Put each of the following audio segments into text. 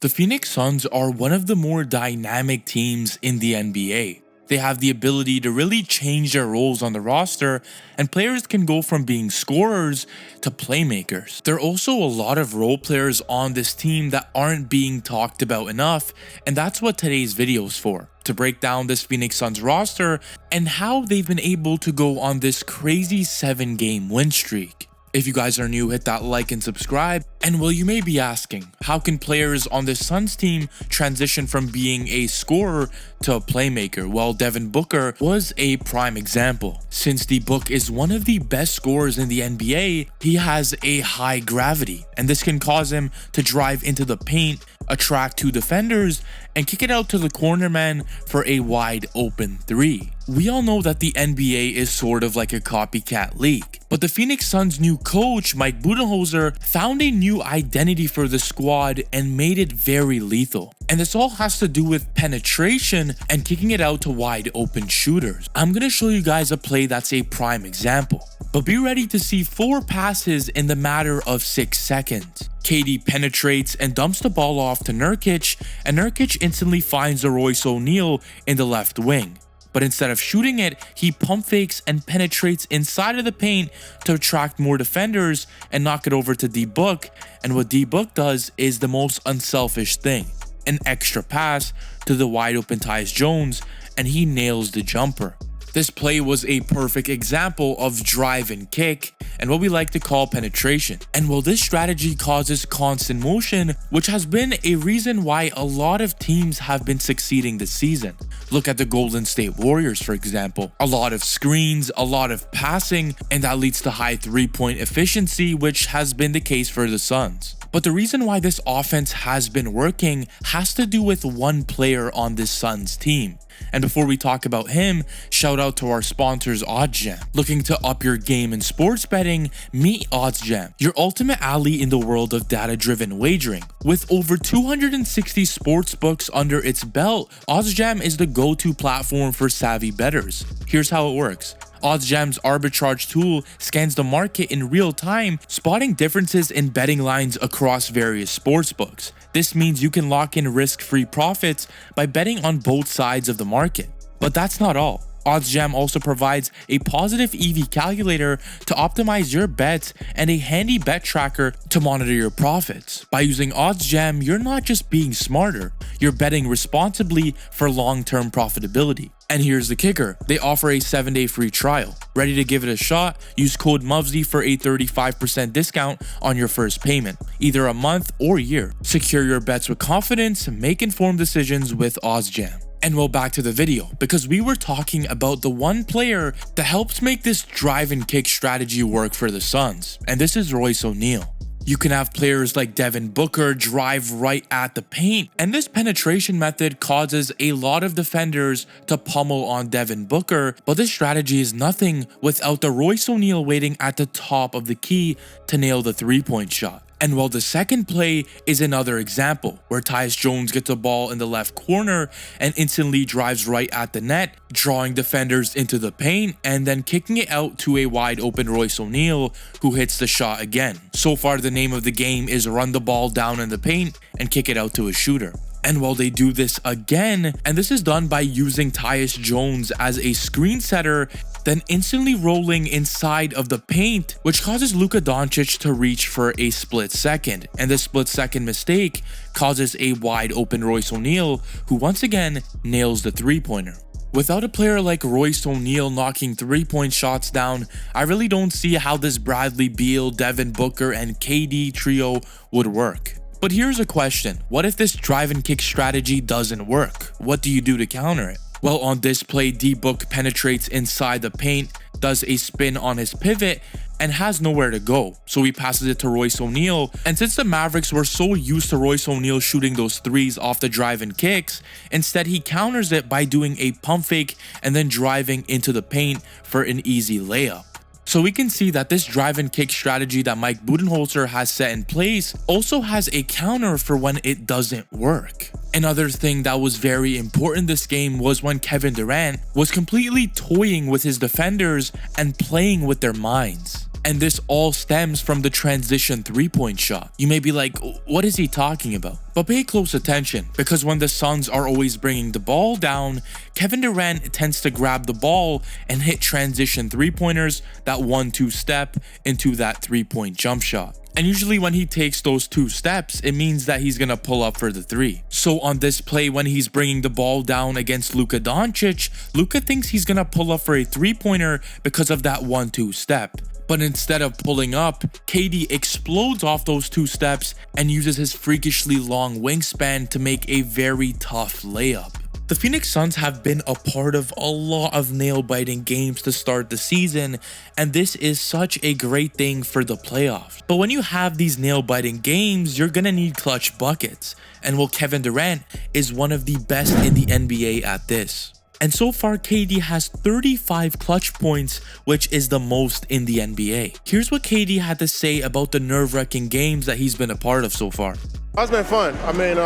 The Phoenix Suns are one of the more dynamic teams in the NBA. They have the ability to really change their roles on the roster, and players can go from being scorers to playmakers. There are also a lot of role players on this team that aren't being talked about enough, and that's what today's video is for. To break down this Phoenix Suns roster and how they've been able to go on this crazy 7-game win streak. If you guys are new, hit that like and subscribe. And well, you may be asking, how can players on this Suns team transition from being a scorer to a playmaker? Well, Devin Booker was a prime example. Since D Book is one of the best scorers in the NBA, he has a high gravity, and this can cause him to drive into the paint, attract two defenders, and kick it out to the corner man for a wide open three. We all know that the NBA is sort of like a copycat league, but the Phoenix Suns' new coach, Mike Budenholzer, found a new identity for the squad and made it very lethal. And this all has to do with penetration and kicking it out to wide open shooters. I'm gonna show you guys a play that's a prime example, but be ready to see 4 passes in the matter of 6 seconds. KD penetrates and dumps the ball off to Nurkic, and Nurkic instantly finds a Royce ONeal in the left wing. But instead of shooting it, he pump fakes and penetrates inside of the paint to attract more defenders and knock it over to D Book. And what D Book does is the most unselfish thing: an extra pass to the wide open Tyus Jones, and he nails the jumper. This play was a perfect example of drive and kick, and what we like to call penetration. And while this strategy causes constant motion, which has been a reason why a lot of teams have been succeeding this season. Look at the Golden State Warriors, for example. A lot of screens, a lot of passing, and that leads to high 3-point efficiency, which has been the case for the Suns. But the reason why this offense has been working has to do with one player on this Suns team. And before we talk about him, shout out to our sponsors OddsJam. Looking to up your game in sports betting? Meet OddsJam, your ultimate ally in the world of data-driven wagering. With over 260 sports books under its belt, OddsJam is the go-to platform for savvy bettors. Here's how it works. OddsJam's arbitrage tool scans the market in real time, spotting differences in betting lines across various sportsbooks. This means you can lock in risk-free profits by betting on both sides of the market. But that's not all. OddsJam also provides a positive EV calculator to optimize your bets and a handy bet tracker to monitor your profits. By using OddsJam, you're not just being smarter, you're betting responsibly for long-term profitability. And here's the kicker, they offer a 7-day free trial. Ready to give it a shot? Use code MUVSY for a 35% discount on your first payment, either a month or year. Secure your bets with confidence, make informed decisions with OddsJam. And well, back to the video, because we were talking about the one player that helps make this drive and kick strategy work for the Suns, and this is Royce ONeal. You can have players like Devin Booker drive right at the paint, and this penetration method causes a lot of defenders to pummel on Devin Booker, but this strategy is nothing without the Royce ONeal waiting at the top of the key to nail the 3-point shot. And while the second play is another example, where Tyus Jones gets a ball in the left corner and instantly drives right at the net, drawing defenders into the paint and then kicking it out to a wide open Royce ONeal, who hits the shot again. So far, the name of the game is run the ball down in the paint and kick it out to a shooter. And while they do this again, and this is done by using Tyus Jones as a screen setter, then instantly rolling inside of the paint, which causes Luka Doncic to reach for a split second. And this split second mistake causes a wide open Royce ONeal, who once again nails the 3-pointer. Without a player like Royce ONeal knocking 3-point shots down, I really don't see how this Bradley Beal, Devin Booker, and KD trio would work. But here's a question, what if this drive and kick strategy doesn't work? What do you do to counter it? Well, on this play, D Book penetrates inside the paint, does a spin on his pivot, and has nowhere to go, so he passes it to Royce ONeal. And since the Mavericks were so used to Royce ONeal shooting those threes off the drive and kicks, instead he counters it by doing a pump fake and then driving into the paint for an easy layup. So we can see that this drive and kick strategy that Mike Budenholzer has set in place also has a counter for when it doesn't work. Another thing that was very important this game was when Kevin Durant was completely toying with his defenders and playing with their minds. And this all stems from the transition three-point shot. You may be like, what is he talking about? But pay close attention, because when the Suns are always bringing the ball down, Kevin Durant tends to grab the ball and hit transition three-pointers, that 1-2 step into that three-point jump shot. And usually when he takes those 2 steps, it means that he's gonna pull up for the 3. So on this play, when he's bringing the ball down against Luka Doncic, Luka thinks he's gonna pull up for a 3-pointer because of that 1-2 step. But instead of pulling up, KD explodes off those 2 steps and uses his freakishly long wingspan to make a very tough layup. The Phoenix Suns have been a part of a lot of nail-biting games to start the season, and this is such a great thing for the playoffs. But when you have these nail-biting games, you're gonna need clutch buckets, and well, Kevin Durant is one of the best in the NBA at this. And so far, KD has 35 clutch points, which is the most in the NBA. Here's what KD had to say about the nerve-wracking games that he's been a part of so far. It's been fun. I mean,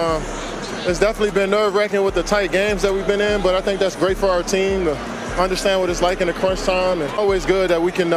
it's definitely been nerve-wracking with the tight games that we've been in, but I think that's great for our team to understand what it's like in the crunch time. And always good that we can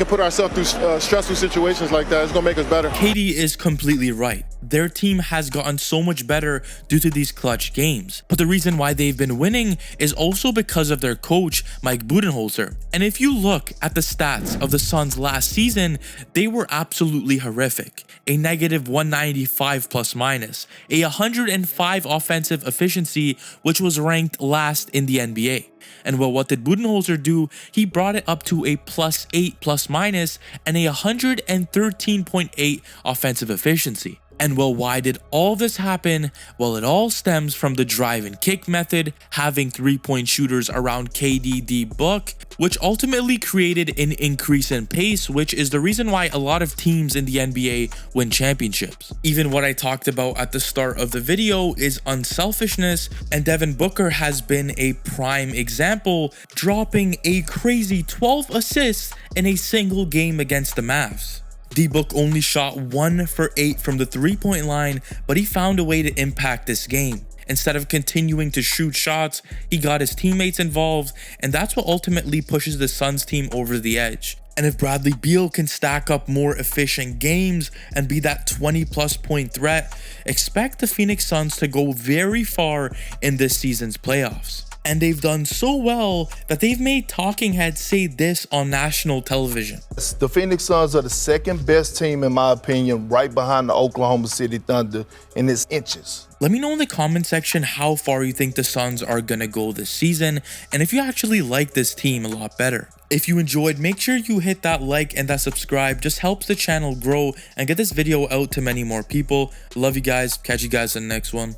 put ourselves through stressful situations like that. It's gonna make us better. KD is completely right. Their team has gotten so much better due to these clutch games. But the reason why they've been winning is also because of their coach, Mike Budenholzer. And if you look at the stats of the Suns last season, they were absolutely horrific. A negative 195 plus minus, a 105 offensive efficiency, which was ranked last in the NBA. And well, what did Budenholzer do? He brought it up to a +8 plus minus and a 113.8 offensive efficiency. And well, why did all this happen? Well, it all stems from the drive and kick method, having 3-point shooters around KD Book, which ultimately created an increase in pace, which is the reason why a lot of teams in the NBA win championships. Even what I talked about at the start of the video is unselfishness, and Devin Booker has been a prime example, dropping a crazy 12 assists in a single game against the Mavs. D-Book only shot 1 for 8 from the 3-point line, but he found a way to impact this game. Instead of continuing to shoot shots, he got his teammates involved, and that's what ultimately pushes the Suns team over the edge. And if Bradley Beal can stack up more efficient games and be that 20+ point threat, expect the Phoenix Suns to go very far in this season's playoffs. And they've done so well that they've made talking heads say this on national television. The Phoenix Suns are the second best team, in my opinion, right behind the Oklahoma City Thunder, and it's inches. Let me know in the comment section how far you think the Suns are gonna go this season, and if you actually like this team a lot better. If you enjoyed, make sure you hit that like and that subscribe. Just helps the channel grow and get this video out to many more people. Love you guys. Catch you guys in the next one.